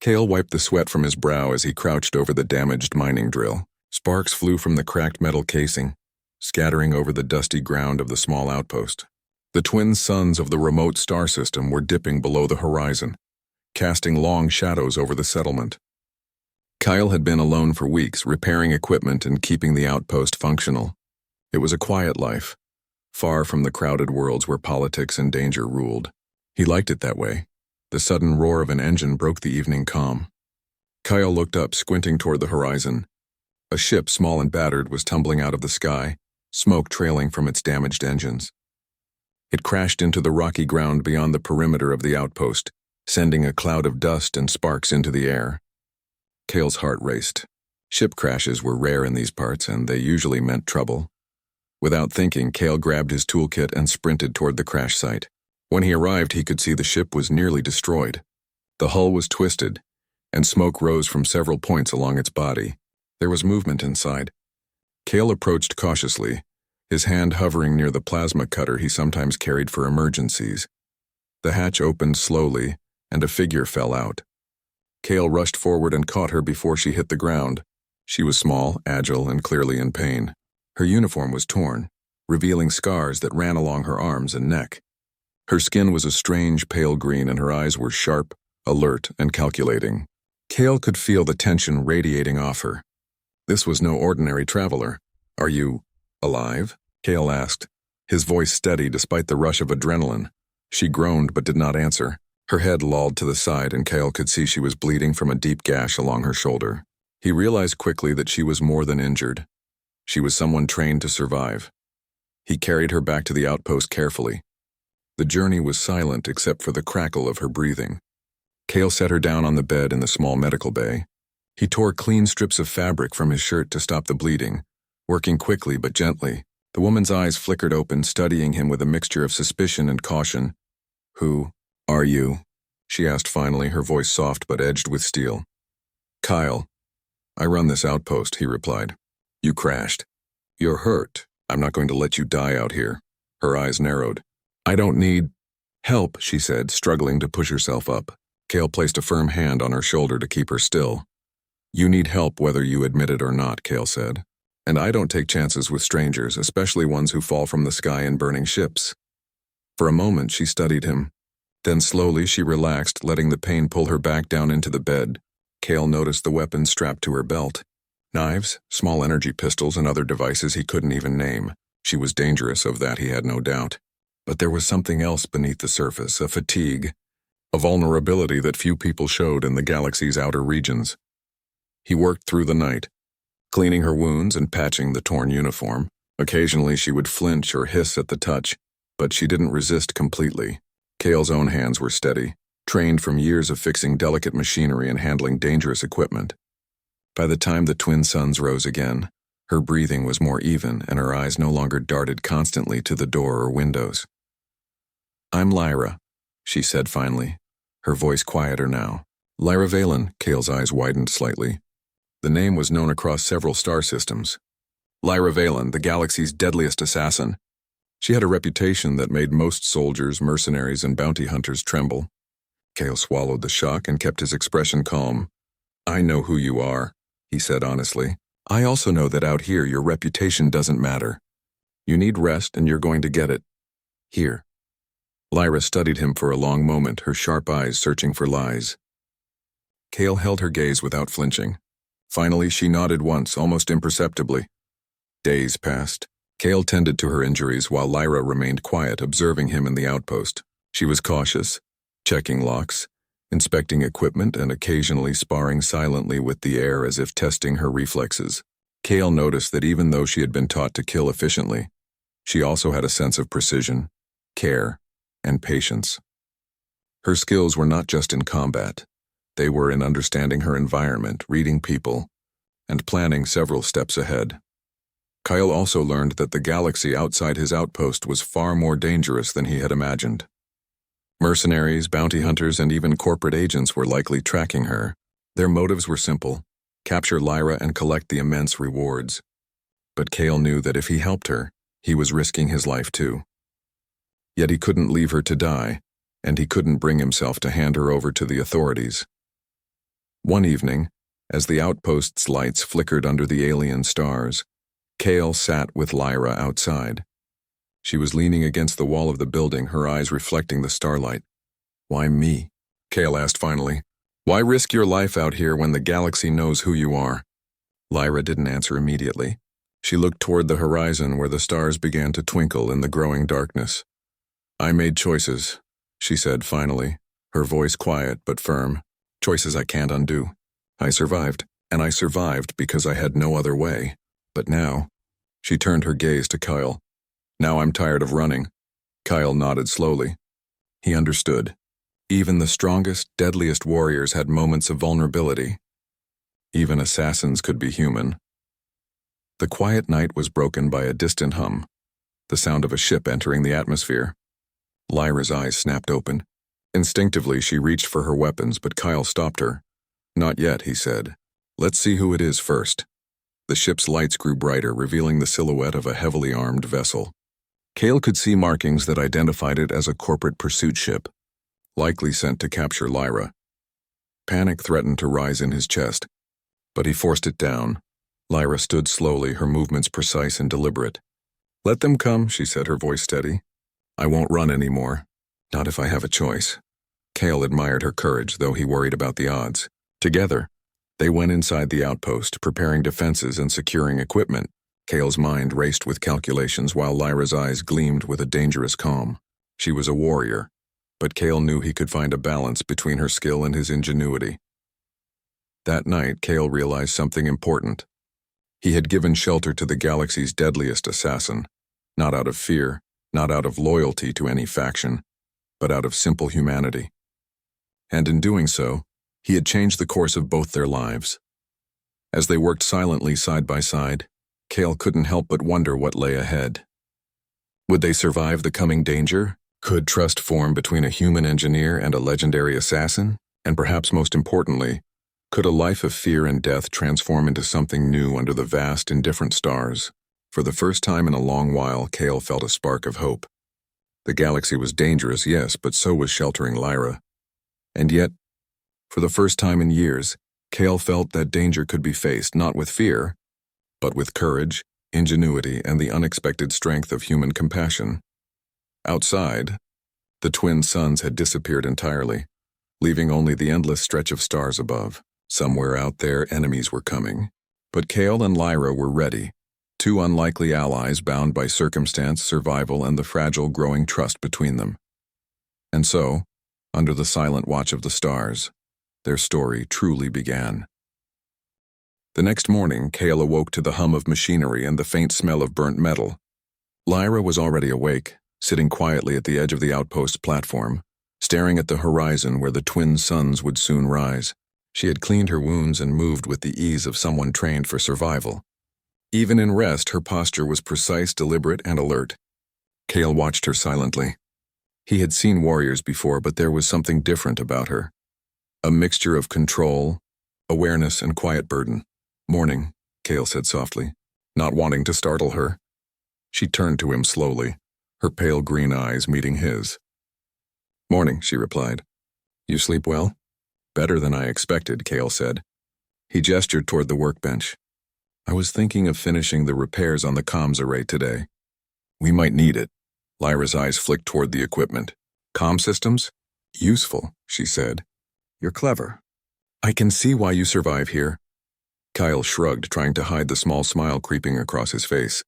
Cale wiped the sweat from his brow as he crouched over the damaged mining drill. Sparks flew from the cracked metal casing, scattering over the dusty ground of the small outpost. The twin suns of the remote star system were dipping below the horizon, casting long shadows over the settlement. Kyle had been alone for weeks, repairing equipment and keeping the outpost functional. It was a quiet life, far from the crowded worlds where politics and danger ruled. He liked it that way. The sudden roar of an engine broke the evening calm. Kyle looked up, squinting toward the horizon. A ship, small and battered, was tumbling out of the sky, smoke trailing from its damaged engines. It crashed into the rocky ground beyond the perimeter of the outpost, sending a cloud of dust and sparks into the air. Cale's heart raced. Ship crashes were rare in these parts, and they usually meant trouble. Without thinking, Cale grabbed his toolkit and sprinted toward the crash site. When he arrived, he could see the ship was nearly destroyed. The hull was twisted, and smoke rose from several points along its body. There was movement inside. Cale approached cautiously, his hand hovering near the plasma cutter he sometimes carried for emergencies. The hatch opened slowly, and a figure fell out. Cale rushed forward and caught her before she hit the ground. She was small, agile, and clearly in pain. Her uniform was torn, revealing scars that ran along her arms and neck. Her skin was a strange pale green and her eyes were sharp, alert, and calculating. Cale could feel the tension radiating off her. This was no ordinary traveler. "Are you alive?" Cale asked, his voice steady despite the rush of adrenaline. She groaned but did not answer. Her head lolled to the side and Cale could see she was bleeding from a deep gash along her shoulder. He realized quickly that she was more than injured. She was someone trained to survive. He carried her back to the outpost carefully. The journey was silent except for the crackle of her breathing. Cale set her down on the bed in the small medical bay. He tore clean strips of fabric from his shirt to stop the bleeding, working quickly but gently. The woman's eyes flickered open, studying him with a mixture of suspicion and caution. "Who are you?" she asked finally, her voice soft but edged with steel. "Kyle. I run this outpost," he replied. "You crashed. You're hurt. I'm not going to let you die out here." Her eyes narrowed. "I don't need help," she said, struggling to push herself up. Cale placed a firm hand on her shoulder to keep her still. "You need help whether you admit it or not," Cale said. "And I don't take chances with strangers, especially ones who fall from the sky in burning ships." For a moment she studied him. Then slowly she relaxed, letting the pain pull her back down into the bed. Cale noticed the weapons strapped to her belt. Knives, small energy pistols, and other devices he couldn't even name. She was dangerous, of that he had no doubt. But there was something else beneath the surface, a fatigue, a vulnerability that few people showed in the galaxy's outer regions. He worked through the night, cleaning her wounds and patching the torn uniform. Occasionally she would flinch or hiss at the touch, but she didn't resist completely. Cale's own hands were steady, trained from years of fixing delicate machinery and handling dangerous equipment. By the time the twin suns rose again, her breathing was more even and her eyes no longer darted constantly to the door or windows. "I'm Lyra," she said finally, her voice quieter now. "Lyra Valen." Cale's eyes widened slightly. The name was known across several star systems. Lyra Valen, the galaxy's deadliest assassin. She had a reputation that made most soldiers, mercenaries, and bounty hunters tremble. Cale swallowed the shock and kept his expression calm. "I know who you are," he said honestly. "I also know that out here your reputation doesn't matter. You need rest and you're going to get it. Here." Lyra studied him for a long moment, her sharp eyes searching for lies. Cale held her gaze without flinching. Finally, she nodded once, almost imperceptibly. Days passed. Cale tended to her injuries while Lyra remained quiet, observing him in the outpost. She was cautious, checking locks, inspecting equipment, and occasionally sparring silently with the air as if testing her reflexes. Cale noticed that even though she had been taught to kill efficiently, she also had a sense of precision, care, and patience. Her skills were not just in combat. They were in understanding her environment, reading people, and planning several steps ahead. Kyle also learned that the galaxy outside his outpost was far more dangerous than he had imagined. Mercenaries, bounty hunters, and even corporate agents were likely tracking her. Their motives were simple: capture Lyra and collect the immense rewards. But Cale knew that if he helped her, he was risking his life too. Yet he couldn't leave her to die, and he couldn't bring himself to hand her over to the authorities. One evening, as the outpost's lights flickered under the alien stars, Kale sat with Lyra outside. She was leaning against the wall of the building, her eyes reflecting the starlight. "Why me?" Kale asked finally. "Why risk your life out here when the galaxy knows who you are?" Lyra didn't answer immediately. She looked toward the horizon where the stars began to twinkle in the growing darkness. "I made choices," she said finally, her voice quiet but firm. "Choices I can't undo. I survived, and I survived because I had no other way. But now," she turned her gaze to Kyle. "Now I'm tired of running." Kyle nodded slowly. He understood. Even the strongest, deadliest warriors had moments of vulnerability. Even assassins could be human. The quiet night was broken by a distant hum, the sound of a ship entering the atmosphere. Lyra's eyes snapped open. Instinctively, she reached for her weapons, but Kyle stopped her. "Not yet," he said. "Let's see who it is first." The ship's lights grew brighter, revealing the silhouette of a heavily armed vessel. Kale could see markings that identified it as a corporate pursuit ship, likely sent to capture Lyra. Panic threatened to rise in his chest, but he forced it down. Lyra stood slowly, her movements precise and deliberate. "Let them come," she said, her voice steady. "I won't run anymore. Not if I have a choice." Kale admired her courage, though he worried about the odds. Together, they went inside the outpost, preparing defenses and securing equipment. Kale's mind raced with calculations while Lyra's eyes gleamed with a dangerous calm. She was a warrior, but Kale knew he could find a balance between her skill and his ingenuity. That night, Kale realized something important. He had given shelter to the galaxy's deadliest assassin, not out of fear, not out of loyalty to any faction, but out of simple humanity. And in doing so, he had changed the course of both their lives. As they worked silently side by side, Kale couldn't help but wonder what lay ahead. Would they survive the coming danger? Could trust form between a human engineer and a legendary assassin? And perhaps most importantly, could a life of fear and death transform into something new under the vast, indifferent stars? For the first time in a long while, Kale felt a spark of hope. The galaxy was dangerous, yes, but so was sheltering Lyra. And yet, for the first time in years, Kale felt that danger could be faced not with fear, but with courage, ingenuity, and the unexpected strength of human compassion. Outside, the twin suns had disappeared entirely, leaving only the endless stretch of stars above. Somewhere out there, enemies were coming. But Kale and Lyra were ready, two unlikely allies bound by circumstance, survival, and the fragile growing trust between them. And so, under the silent watch of the stars, their story truly began. The next morning, Kale awoke to the hum of machinery and the faint smell of burnt metal. Lyra was already awake, sitting quietly at the edge of the outpost platform, staring at the horizon where the twin suns would soon rise. She had cleaned her wounds and moved with the ease of someone trained for survival. Even in rest, her posture was precise, deliberate, and alert. Kale watched her silently. He had seen warriors before, but there was something different about her. A mixture of control, awareness, and quiet burden. "Morning," Kale said softly, not wanting to startle her. She turned to him slowly, her pale green eyes meeting his. "Morning," she replied. "You sleep well?" "Better than I expected," Kale said. He gestured toward the workbench. "I was thinking of finishing the repairs on the comms array today. We might need it." Lyra's eyes flicked toward the equipment. "Comm systems? Useful," she said. "You're clever. I can see why you survive here." Kyle shrugged, trying to hide the small smile creeping across his face.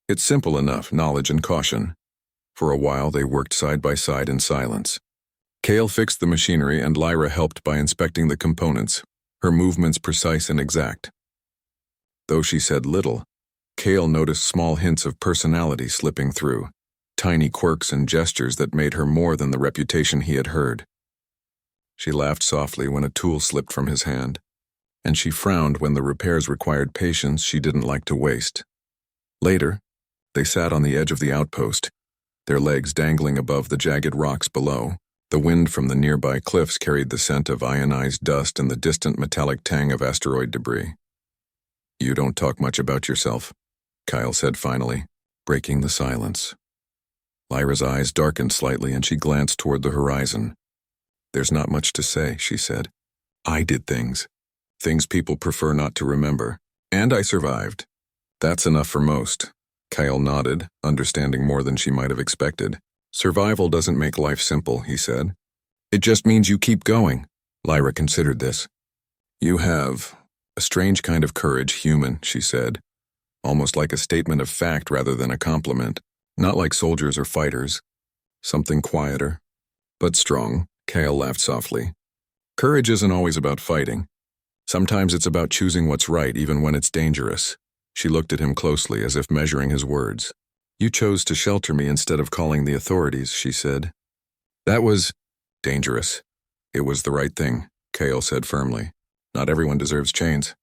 "It's simple enough, knowledge and caution." For a while, they worked side by side in silence. Kale fixed the machinery and Lyra helped by inspecting the components, her movements precise and exact. Though she said little, Kale noticed small hints of personality slipping through, tiny quirks and gestures that made her more than the reputation he had heard. She laughed softly when a tool slipped from his hand, and she frowned when the repairs required patience she didn't like to waste. Later, they sat on the edge of the outpost, their legs dangling above the jagged rocks below. The wind from the nearby cliffs carried the scent of ionized dust and the distant metallic tang of asteroid debris. "You don't talk much about yourself," Kyle said finally, breaking the silence. Lyra's eyes darkened slightly and she glanced toward the horizon. "There's not much to say," she said. I did things. Things people prefer not to remember. And I survived. That's enough for most. Kyle nodded, understanding more than she might have expected. Survival doesn't make life simple, he said. It just means you keep going. Lyra considered this. You have a strange kind of courage, human, she said, almost like a statement of fact rather than a compliment. Not like soldiers or fighters. Something quieter, but strong. Kyle laughed softly. Courage isn't always about fighting. Sometimes it's about choosing what's right even when it's dangerous. She looked at him closely as if measuring his words. You chose to shelter me instead of calling the authorities, she said. That was dangerous. It was the right thing, Kale said firmly. Not everyone deserves chains.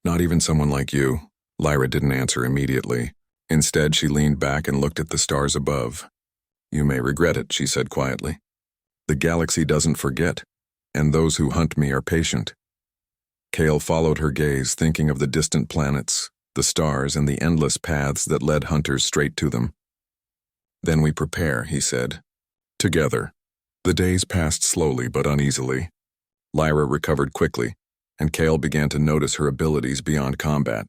Not even someone like you. Lyra didn't answer immediately. Instead, she leaned back and looked at the stars above. You may regret it, she said quietly. The galaxy doesn't forget, and those who hunt me are patient. Kale followed her gaze, thinking of the distant planets, the stars, and the endless paths that led hunters straight to them. Then we prepare, he said. Together. The days passed slowly but uneasily. Lyra recovered quickly, and Kale began to notice her abilities beyond combat.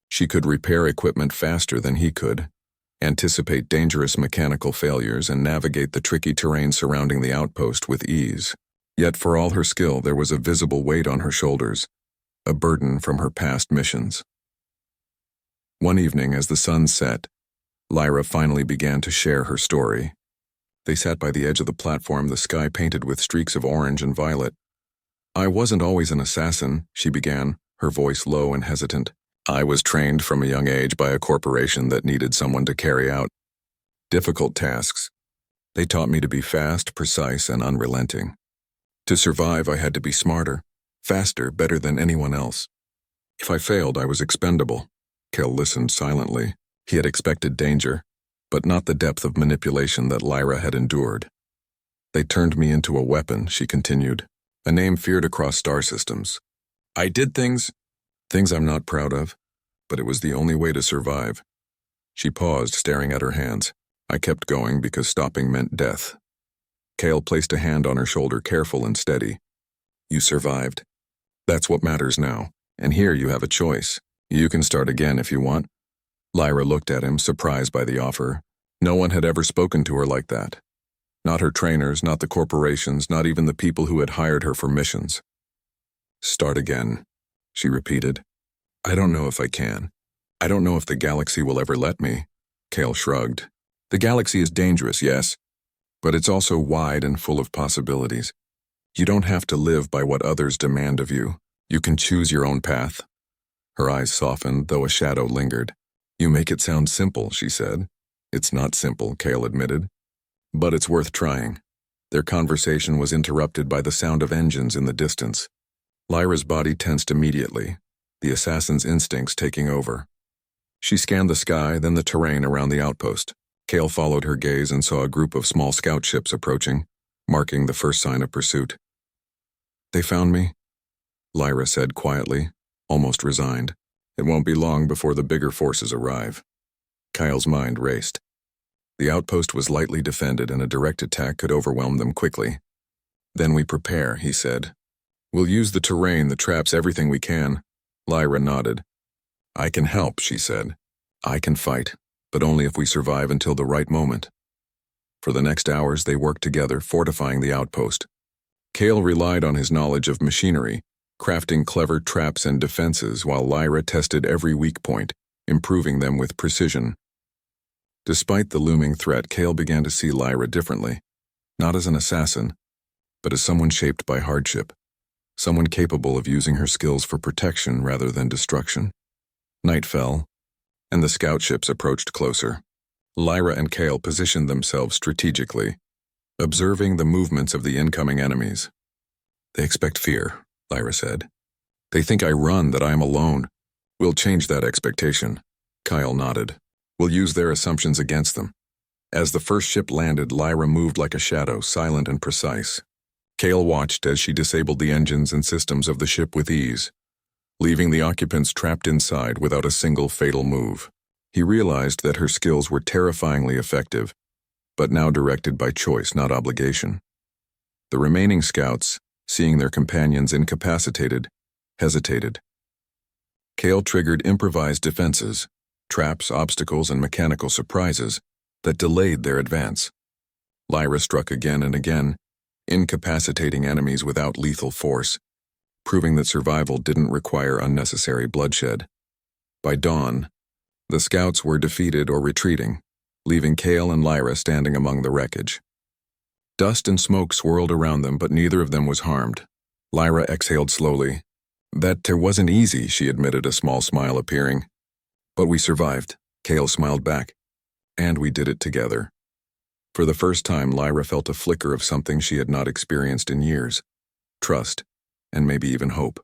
She could repair equipment faster than he could, anticipate dangerous mechanical failures, and navigate the tricky terrain surrounding the outpost with ease. Yet for all her skill, there was a visible weight on her shoulders, a burden from her past missions. One evening, as the sun set, Lyra finally began to share her story. They sat by the edge of the platform, the sky painted with streaks of orange and violet. I wasn't always an assassin, she began, her voice low and hesitant. I was trained from a young age by a corporation that needed someone to carry out difficult tasks. They taught me to be fast, precise, and unrelenting. To survive, I had to be smarter, faster, better than anyone else. If I failed, I was expendable. Kel listened silently. He had expected danger, but not the depth of manipulation that Lyra had endured. They turned me into a weapon, she continued, a name feared across star systems. I did things I'm not proud of, but it was the only way to survive. She paused, staring at her hands. I kept going because stopping meant death. Kale placed a hand on her shoulder, careful and steady. You survived. That's what matters now, and here you have a choice. You can start again if you want. Lyra looked at him, surprised by the offer. No one had ever spoken to her like that. Not her trainers, not the corporations, not even the people who had hired her for missions. Start again, she repeated. I don't know if I can. I don't know if the galaxy will ever let me. Kale shrugged. The galaxy is dangerous, yes, but it's also wide and full of possibilities. You don't have to live by what others demand of you. You can choose your own path. Her eyes softened, though a shadow lingered. You make it sound simple, she said. It's not simple, Kale admitted. But it's worth trying. Their conversation was interrupted by the sound of engines in the distance. Lyra's body tensed immediately, the assassin's instincts taking over. She scanned the sky, then the terrain around the outpost. Kale followed her gaze and saw a group of small scout ships approaching, marking the first sign of pursuit. They found me, Lyra said quietly, almost resigned. It won't be long before the bigger forces arrive. Kyle's mind raced. The outpost was lightly defended and a direct attack could overwhelm them quickly. Then we prepare, he said. We'll use the terrain that traps everything we can. Lyra nodded. I can help, she said. I can fight, but only if we survive until the right moment. For the next hours, they worked together, fortifying the outpost. Kale relied on his knowledge of machinery, crafting clever traps and defenses while Lyra tested every weak point, improving them with precision. Despite the looming threat, Kale began to see Lyra differently, not as an assassin, but as someone shaped by hardship, someone capable of using her skills for protection rather than destruction. Night fell, and the scout ships approached closer. Lyra and Kale positioned themselves strategically, observing the movements of the incoming enemies. They expect fear, Lyra said. They think I run, that I am alone. We'll change that expectation. Kyle nodded. We'll use their assumptions against them. As the first ship landed, Lyra moved like a shadow, silent and precise. Kale watched as she disabled the engines and systems of the ship with ease, leaving the occupants trapped inside without a single fatal move. He realized that her skills were terrifyingly effective, but now directed by choice, not obligation. The remaining scouts, seeing their companions incapacitated, hesitated. Kale triggered improvised defenses, traps, obstacles, and mechanical surprises that delayed their advance. Lyra struck again and again, incapacitating enemies without lethal force, proving that survival didn't require unnecessary bloodshed. By dawn, the scouts were defeated or retreating, leaving Kale and Lyra standing among the wreckage. Dust and smoke swirled around them, but neither of them was harmed. Lyra exhaled slowly. That wasn't easy, she admitted, a small smile appearing. But we survived, Kale smiled back. And we did it together. For the first time, Lyra felt a flicker of something she had not experienced in years. Trust, and maybe even hope.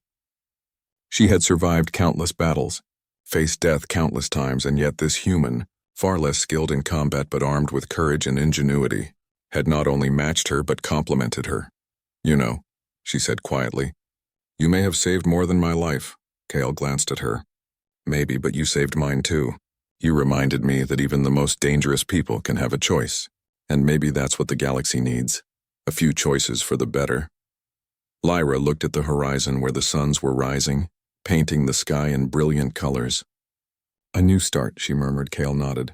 She had survived countless battles, faced death countless times, and yet this human, far less skilled in combat but armed with courage and ingenuity, had not only matched her but complemented her. You know, she said quietly. You may have saved more than my life. Kale glanced at her. Maybe, but you saved mine too. You reminded me that even the most dangerous people can have a choice. And maybe that's what the galaxy needs. A few choices for the better. Lyra looked at the horizon where the suns were rising, painting the sky in brilliant colors. A new start, she murmured. Kale nodded.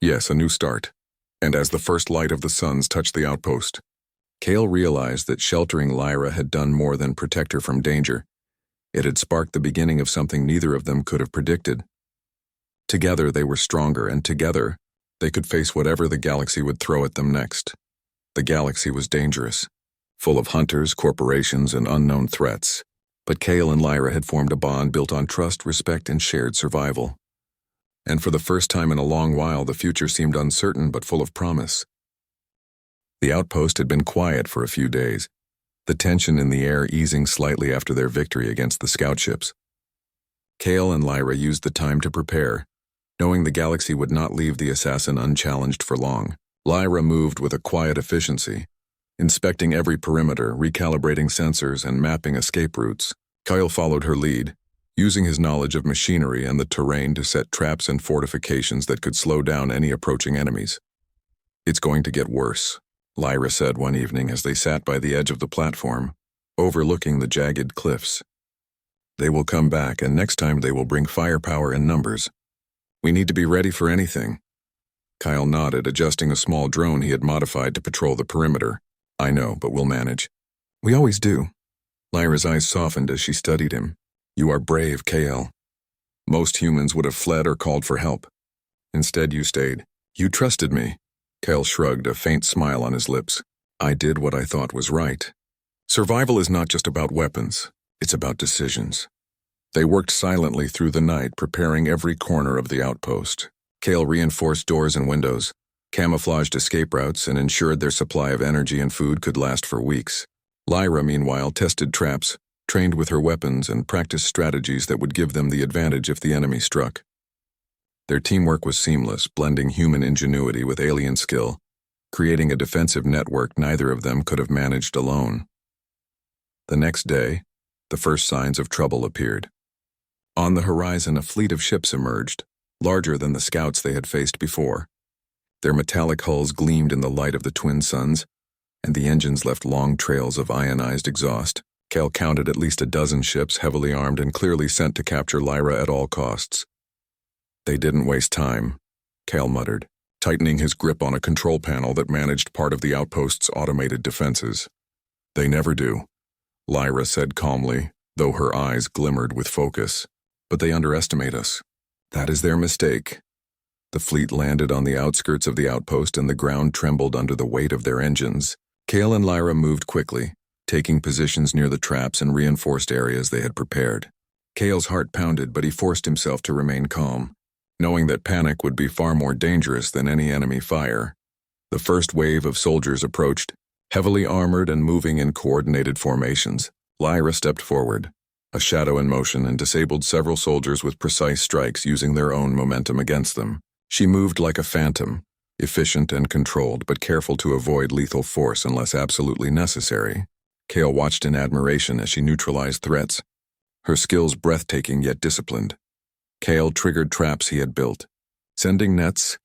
Yes, a new start. And as the first light of the suns touched the outpost, Kale realized that sheltering Lyra had done more than protect her from danger. It had sparked the beginning of something neither of them could have predicted. Together they were stronger, and together they could face whatever the galaxy would throw at them next. The galaxy was dangerous, full of hunters, corporations, and unknown threats. But Kale and Lyra had formed a bond built on trust, respect, and shared survival. And for the first time in a long while, the future seemed uncertain but full of promise. The outpost had been quiet for a few days, the tension in the air easing slightly after their victory against the scout ships. Kale and Lyra used the time to prepare, knowing the galaxy would not leave the assassin unchallenged for long. Lyra moved with a quiet efficiency, inspecting every perimeter, recalibrating sensors, and mapping escape routes. Kyle followed her lead, using his knowledge of machinery and the terrain to set traps and fortifications that could slow down any approaching enemies. It's going to get worse, Lyra said one evening as they sat by the edge of the platform, overlooking the jagged cliffs. They will come back, and next time they will bring firepower in numbers. We need to be ready for anything. Kyle nodded, adjusting a small drone he had modified to patrol the perimeter. I know, but we'll manage. We always do. Lyra's eyes softened as she studied him. You are brave, Kale. Most humans would have fled or called for help. Instead, you stayed. You trusted me. Kale shrugged, a faint smile on his lips. I did what I thought was right. Survival is not just about weapons. It's about decisions. They worked silently through the night, preparing every corner of the outpost. Kale reinforced doors and windows, camouflaged escape routes, and ensured their supply of energy and food could last for weeks. Lyra, meanwhile, tested traps, trained with her weapons, and practiced strategies that would give them the advantage if the enemy struck. Their teamwork was seamless, blending human ingenuity with alien skill, creating a defensive network neither of them could have managed alone. The next day, the first signs of trouble appeared. On the horizon, a fleet of ships emerged, larger than the scouts they had faced before. Their metallic hulls gleamed in the light of the twin suns, and the engines left long trails of ionized exhaust. Kale counted at least a dozen ships, heavily armed and clearly sent to capture Lyra at all costs. They didn't waste time, Kale muttered, tightening his grip on a control panel that managed part of the outpost's automated defenses. They never do, Lyra said calmly, though her eyes glimmered with focus. But they underestimate us. That is their mistake. The fleet landed on the outskirts of the outpost and the ground trembled under the weight of their engines. Kale and Lyra moved quickly, taking positions near the traps and reinforced areas they had prepared. Kale's heart pounded, but he forced himself to remain calm, knowing that panic would be far more dangerous than any enemy fire. The first wave of soldiers approached, heavily armored and moving in coordinated formations. Lyra stepped forward, a shadow in motion, and disabled several soldiers with precise strikes using their own momentum against them. She moved like a phantom, efficient and controlled, but careful to avoid lethal force unless absolutely necessary. Kale watched in admiration as she neutralized threats, her skills breathtaking yet disciplined. Kale triggered traps he had built, sending nets,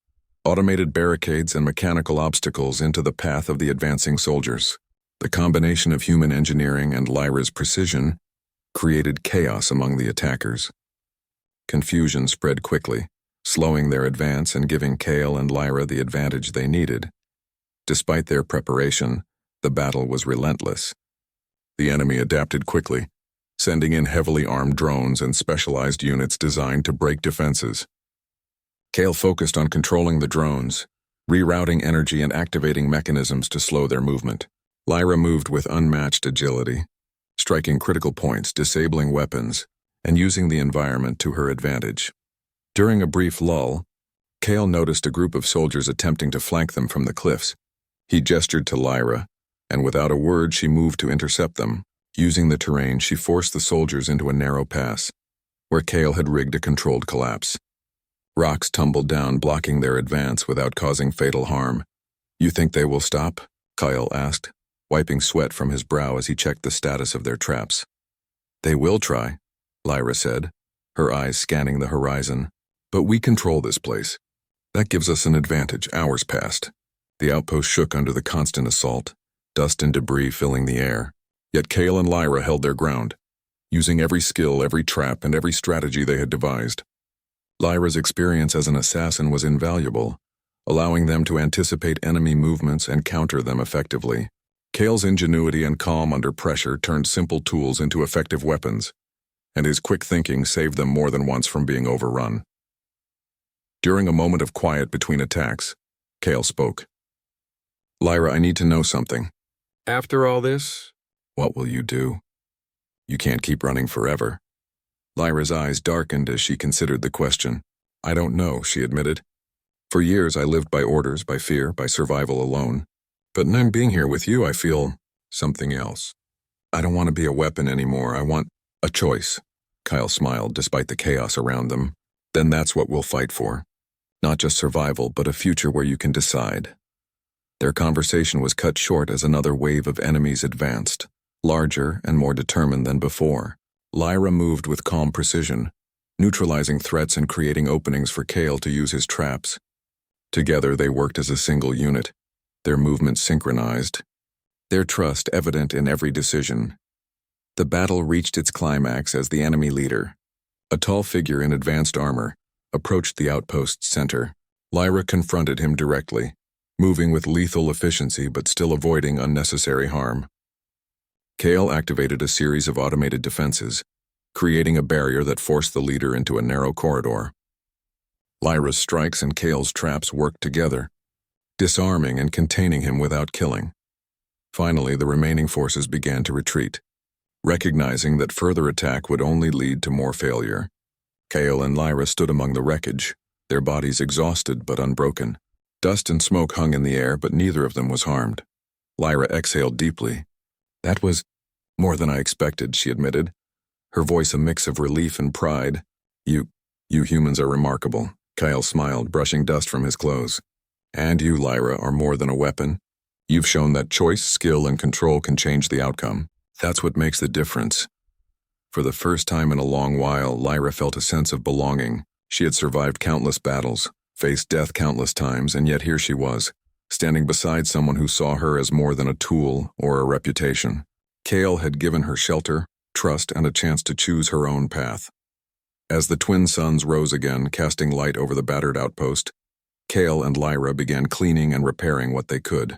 automated barricades, and mechanical obstacles into the path of the advancing soldiers. The combination of human engineering and Lyra's precision created chaos among the attackers. Confusion spread quickly, slowing their advance and giving Kale and Lyra the advantage they needed. Despite their preparation, the battle was relentless. The enemy adapted quickly, sending in heavily armed drones and specialized units designed to break defenses. Kale focused on controlling the drones, rerouting energy and activating mechanisms to slow their movement. Lyra moved with unmatched agility, striking critical points, disabling weapons, and using the environment to her advantage. During a brief lull, Kale noticed a group of soldiers attempting to flank them from the cliffs. He gestured to Lyra, and without a word she moved to intercept them. Using the terrain, she forced the soldiers into a narrow pass, where Kale had rigged a controlled collapse. Rocks tumbled down, blocking their advance without causing fatal harm. "You think they will stop?" Kyle asked, wiping sweat from his brow as he checked the status of their traps. "They will try," Lyra said, her eyes scanning the horizon. "But we control this place. That gives us an advantage." Hours passed. The outpost shook under the constant assault, dust and debris filling the air. Yet Kale and Lyra held their ground, using every skill, every trap, and every strategy they had devised. Lyra's experience as an assassin was invaluable, allowing them to anticipate enemy movements and counter them effectively. Kale's ingenuity and calm under pressure turned simple tools into effective weapons, and his quick thinking saved them more than once from being overrun. During a moment of quiet between attacks, Kale spoke. "Lyra, I need to know something. After all this, what will you do? You can't keep running forever." Lyra's eyes darkened as she considered the question. "I don't know," she admitted. "For years I lived by orders, by fear, by survival alone. But now being here with you, I feel something else. I don't want to be a weapon anymore. I want a choice." Kyle smiled despite the chaos around them. "Then that's what we'll fight for. Not just survival, but a future where you can decide." Their conversation was cut short as another wave of enemies advanced, larger and more determined than before. Lyra moved with calm precision, neutralizing threats and creating openings for Kale to use his traps. Together they worked as a single unit, their movements synchronized, their trust evident in every decision. The battle reached its climax as the enemy leader, a tall figure in advanced armor, approached the outpost's center. Lyra confronted him directly, moving with lethal efficiency but still avoiding unnecessary harm. Kale activated a series of automated defenses, creating a barrier that forced the leader into a narrow corridor. Lyra's strikes and Kale's traps worked together, disarming and containing him without killing. Finally, the remaining forces began to retreat, recognizing that further attack would only lead to more failure. Kale and Lyra stood among the wreckage, their bodies exhausted but unbroken. Dust and smoke hung in the air, but neither of them was harmed. Lyra exhaled deeply. "That was more than I expected," she admitted, her voice a mix of relief and pride. You humans are remarkable." Kyle smiled, brushing dust from his clothes. "And you, Lyra, are more than a weapon. You've shown that choice, skill, and control can change the outcome. That's what makes the difference." For the first time in a long while, Lyra felt a sense of belonging. She had survived countless battles, faced death countless times, and yet here she was, standing beside someone who saw her as more than a tool or a reputation. Kale had given her shelter, trust, and a chance to choose her own path. As the twin suns rose again, casting light over the battered outpost, Kale and Lyra began cleaning and repairing what they could.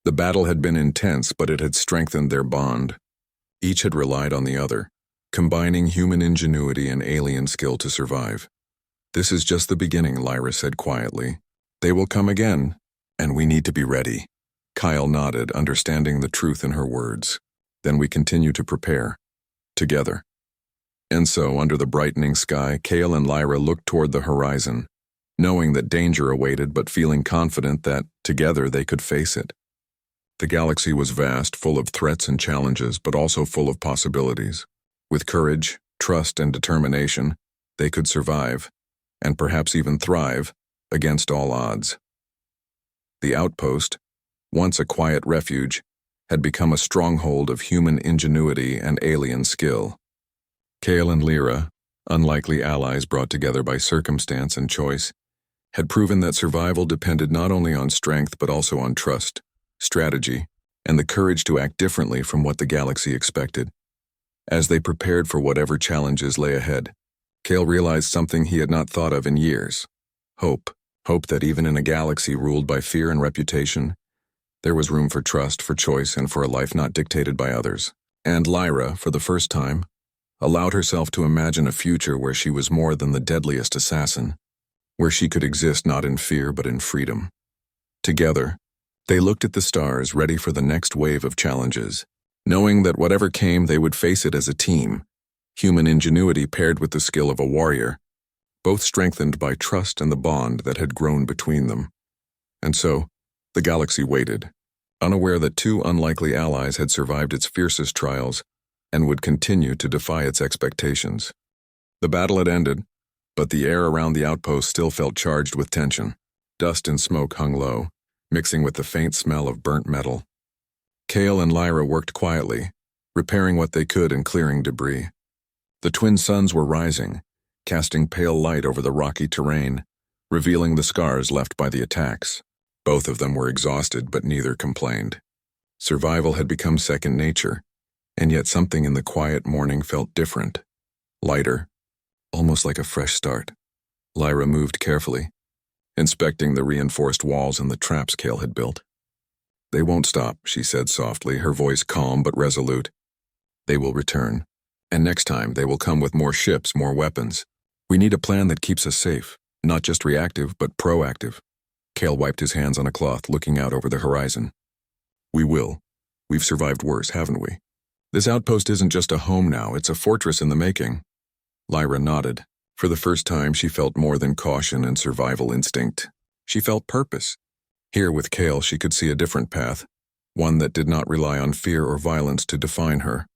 The battle had been intense, but it had strengthened their bond. Each had relied on the other, combining human ingenuity and alien skill to survive. "This is just the beginning," Lyra said quietly. "They will come again, and we need to be ready." Kyle nodded, understanding the truth in her words. "Then we continue to prepare, together." And so, under the brightening sky, Kale and Lyra looked toward the horizon, knowing that danger awaited but feeling confident that, together, they could face it. The galaxy was vast, full of threats and challenges, but also full of possibilities. With courage, trust, and determination, they could survive, and perhaps even thrive, against all odds. The outpost, once a quiet refuge, had become a stronghold of human ingenuity and alien skill. Kale and Lyra, unlikely allies brought together by circumstance and choice, had proven that survival depended not only on strength but also on trust, strategy, and the courage to act differently from what the galaxy expected. As they prepared for whatever challenges lay ahead, Kale realized something he had not thought of in years. Hope. Hope that even in a galaxy ruled by fear and reputation, there was room for trust, for choice, and for a life not dictated by others. And Lyra, for the first time, allowed herself to imagine a future where she was more than the deadliest assassin, where she could exist not in fear but in freedom. Together, they looked at the stars, ready for the next wave of challenges, knowing that whatever came they would face it as a team, human ingenuity paired with the skill of a warrior, both strengthened by trust and the bond that had grown between them. And so, the galaxy waited, unaware that two unlikely allies had survived its fiercest trials and would continue to defy its expectations. The battle had ended, but the air around the outpost still felt charged with tension. Dust and smoke hung low, mixing with the faint smell of burnt metal. Kale and Lyra worked quietly, repairing what they could and clearing debris. The twin suns were rising, casting pale light over the rocky terrain, revealing the scars left by the attacks. Both of them were exhausted, but neither complained. Survival had become second nature, and yet something in the quiet morning felt different, lighter, almost like a fresh start. Lyra moved carefully, inspecting the reinforced walls and the traps Kale had built. "They won't stop," she said softly, her voice calm but resolute. "They will return, and next time they will come with more ships, more weapons. We need a plan that keeps us safe, not just reactive but proactive." Kale wiped his hands on a cloth, looking out over the horizon. "We will. We've survived worse, haven't we? This outpost isn't just a home now, it's a fortress in the making." Lyra nodded. For the first time, she felt more than caution and survival instinct. She felt purpose. Here with Kale, she could see a different path, one that did not rely on fear or violence to define her.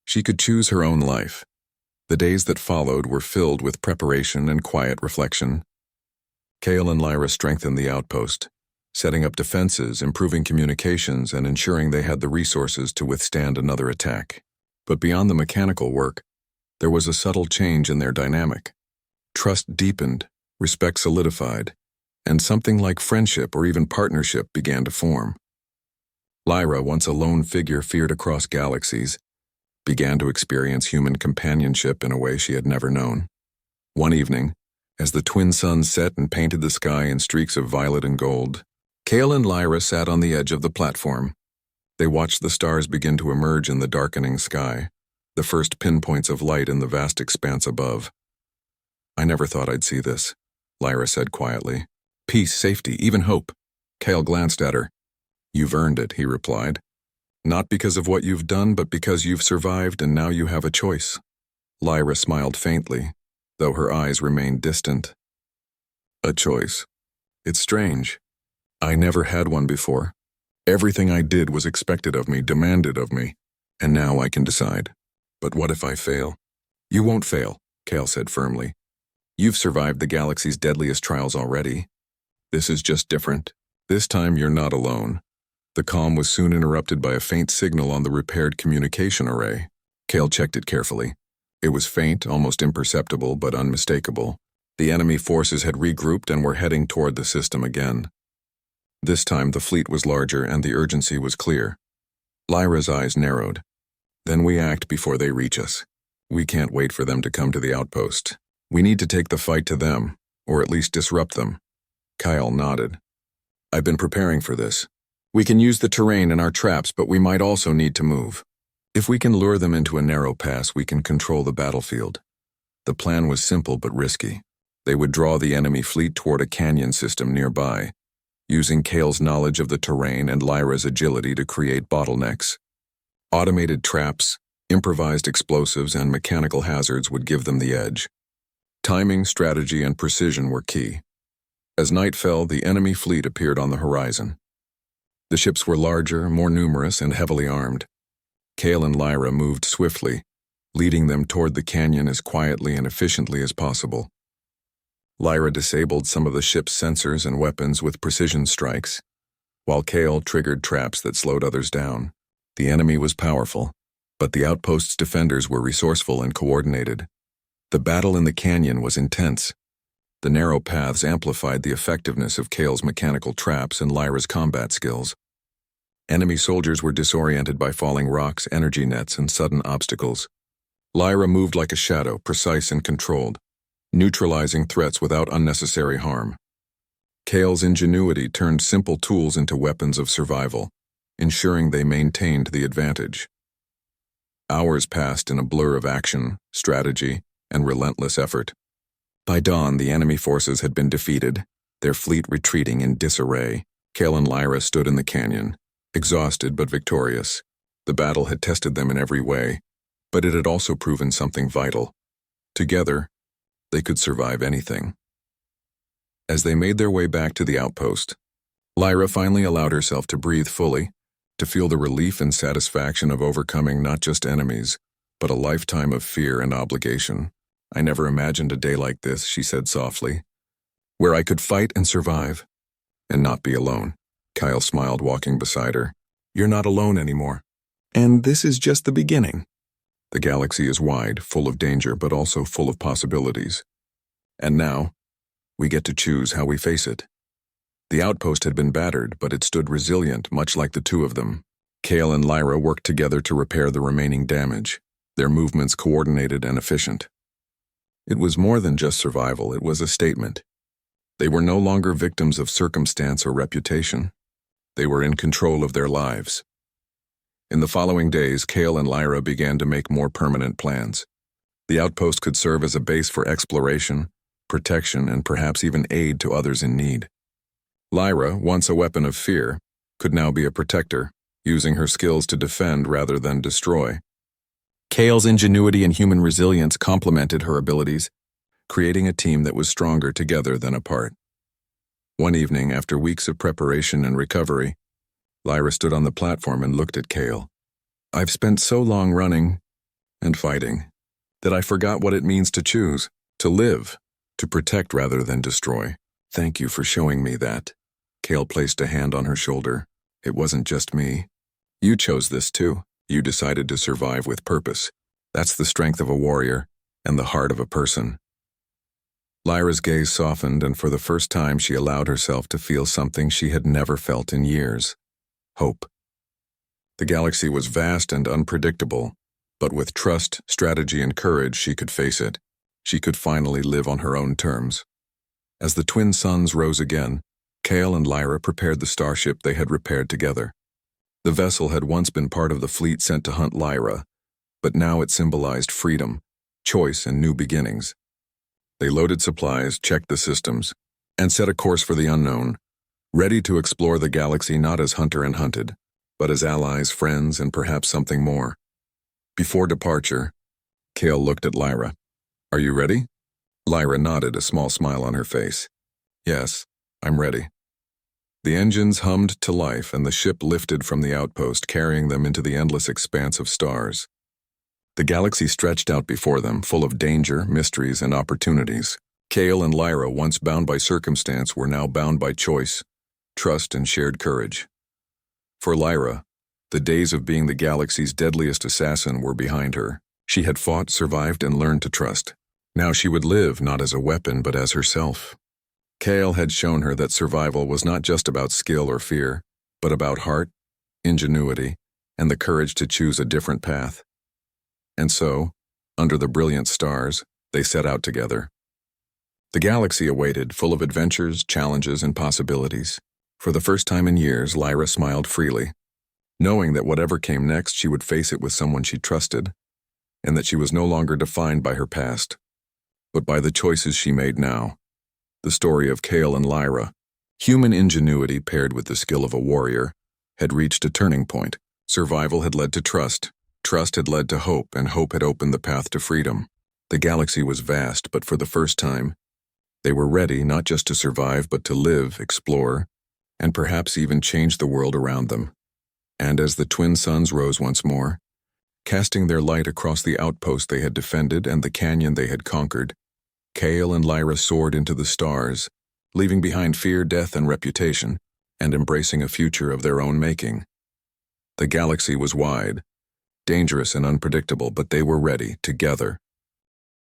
She could choose her own life. The days that followed were filled with preparation and quiet reflection. Kale and Lyra strengthened the outpost, setting up defenses, improving communications, and ensuring they had the resources to withstand another attack. But beyond the mechanical work, there was a subtle change in their dynamic. Trust deepened, respect solidified, and something like friendship or even partnership began to form. Lyra, once a lone figure feared across galaxies, began to experience human companionship in a way she had never known. One evening, as the twin suns set and painted the sky in streaks of violet and gold, Kale and Lyra sat on the edge of the platform. They watched the stars begin to emerge in the darkening sky, the first pinpoints of light in the vast expanse above. "I never thought I'd see this," Lyra said quietly. "Peace, safety, even hope." Kale glanced at her. "You've earned it," he replied. "Not because of what you've done, but because you've survived and now you have a choice." Lyra smiled faintly, though her eyes remained distant. "A choice. It's strange. I never had one before. Everything I did was expected of me, demanded of me, and now I can decide. But what if I fail?" "You won't fail," Kale said firmly. "You've survived the galaxy's deadliest trials already. This is just different. This time you're not alone." The calm was soon interrupted by a faint signal on the repaired communication array. Kale checked it carefully. It was faint, almost imperceptible, but unmistakable. The enemy forces had regrouped and were heading toward the system again. This time the fleet was larger and the urgency was clear. Lyra's eyes narrowed. "Then we act before they reach us. We can't wait for them to come to the outpost. We need to take the fight to them, or at least disrupt them." Kyle nodded. "I've been preparing for this. We can use the terrain and our traps, but we might also need to move. If we can lure them into a narrow pass, we can control the battlefield." The plan was simple but risky. They would draw the enemy fleet toward a canyon system nearby, using Kale's knowledge of the terrain and Lyra's agility to create bottlenecks. Automated traps, improvised explosives, and mechanical hazards would give them the edge. Timing, strategy, and precision were key. As night fell, the enemy fleet appeared on the horizon. The ships were larger, more numerous, and heavily armed. Kale and Lyra moved swiftly, leading them toward the canyon as quietly and efficiently as possible. Lyra disabled some of the ship's sensors and weapons with precision strikes, while Kale triggered traps that slowed others down. The enemy was powerful, but the outpost's defenders were resourceful and coordinated. The battle in the canyon was intense. The narrow paths amplified the effectiveness of Kale's mechanical traps and Lyra's combat skills. Enemy soldiers were disoriented by falling rocks, energy nets, and sudden obstacles. Lyra moved like a shadow, precise and controlled, neutralizing threats without unnecessary harm. Kale's ingenuity turned simple tools into weapons of survival, ensuring they maintained the advantage. Hours passed in a blur of action, strategy, and relentless effort. By dawn, the enemy forces had been defeated, their fleet retreating in disarray. Kale and Lyra stood in the canyon, exhausted but victorious. The battle had tested them in every way, but it had also proven something vital. Together, they could survive anything. As they made their way back to the outpost, Lyra finally allowed herself to breathe fully, to feel the relief and satisfaction of overcoming not just enemies, but a lifetime of fear and obligation. "I never imagined a day like this," she said softly, "where I could fight and survive, and not be alone." Kyle smiled, walking beside her. "You're not alone anymore. And this is just the beginning. The galaxy is wide, full of danger, but also full of possibilities. And now, we get to choose how we face it." The outpost had been battered, but it stood resilient, much like the two of them. Kale and Lyra worked together to repair the remaining damage, their movements coordinated and efficient. It was more than just survival, it was a statement. They were no longer victims of circumstance or reputation. They were in control of their lives. In the following days, Kale and Lyra began to make more permanent plans. The outpost could serve as a base for exploration, protection, and perhaps even aid to others in need. Lyra, once a weapon of fear, could now be a protector, using her skills to defend rather than destroy. Kale's ingenuity and human resilience complemented her abilities, creating a team that was stronger together than apart. One evening, after weeks of preparation and recovery, Lyra stood on the platform and looked at Kale. "I've spent so long running and fighting that I forgot what it means to choose, to live, to protect rather than destroy. Thank you for showing me that." Kale placed a hand on her shoulder. "It wasn't just me. You chose this too. You decided to survive with purpose. That's the strength of a warrior and the heart of a person." Lyra's gaze softened, and for the first time she allowed herself to feel something she had never felt in years: hope. The galaxy was vast and unpredictable, but with trust, strategy, and courage she could face it. She could finally live on her own terms. As the twin suns rose again, Kale and Lyra prepared the starship they had repaired together. The vessel had once been part of the fleet sent to hunt Lyra, but now it symbolized freedom, choice, and new beginnings. They loaded supplies, checked the systems, and set a course for the unknown, ready to explore the galaxy not as hunter and hunted, but as allies, friends, and perhaps something more. Before departure, Kale looked at Lyra. "Are you ready?" Lyra nodded, a small smile on her face. "Yes, I'm ready." The engines hummed to life, and the ship lifted from the outpost, carrying them into the endless expanse of stars. The galaxy stretched out before them, full of danger, mysteries, and opportunities. Kale and Lyra, once bound by circumstance, were now bound by choice, trust, and shared courage. For Lyra, the days of being the galaxy's deadliest assassin were behind her. She had fought, survived, and learned to trust. Now she would live not as a weapon, but as herself. Kale had shown her that survival was not just about skill or fear, but about heart, ingenuity, and the courage to choose a different path. And so, under the brilliant stars, they set out together. The galaxy awaited, full of adventures, challenges, and possibilities. For the first time in years, Lyra smiled freely, knowing that whatever came next, she would face it with someone she trusted, and that she was no longer defined by her past, but by the choices she made now. The story of Kale and Lyra, human ingenuity paired with the skill of a warrior, had reached a turning point. Survival had led to trust, trust had led to hope, and hope had opened the path to freedom. The galaxy was vast, but for the first time, they were ready not just to survive, but to live, explore, and perhaps even change the world around them. And as the twin suns rose once more, casting their light across the outpost they had defended and the canyon they had conquered, Kale and Lyra soared into the stars, leaving behind fear, death, and reputation, and embracing a future of their own making. The galaxy was wide, dangerous, and unpredictable, but they were ready, together,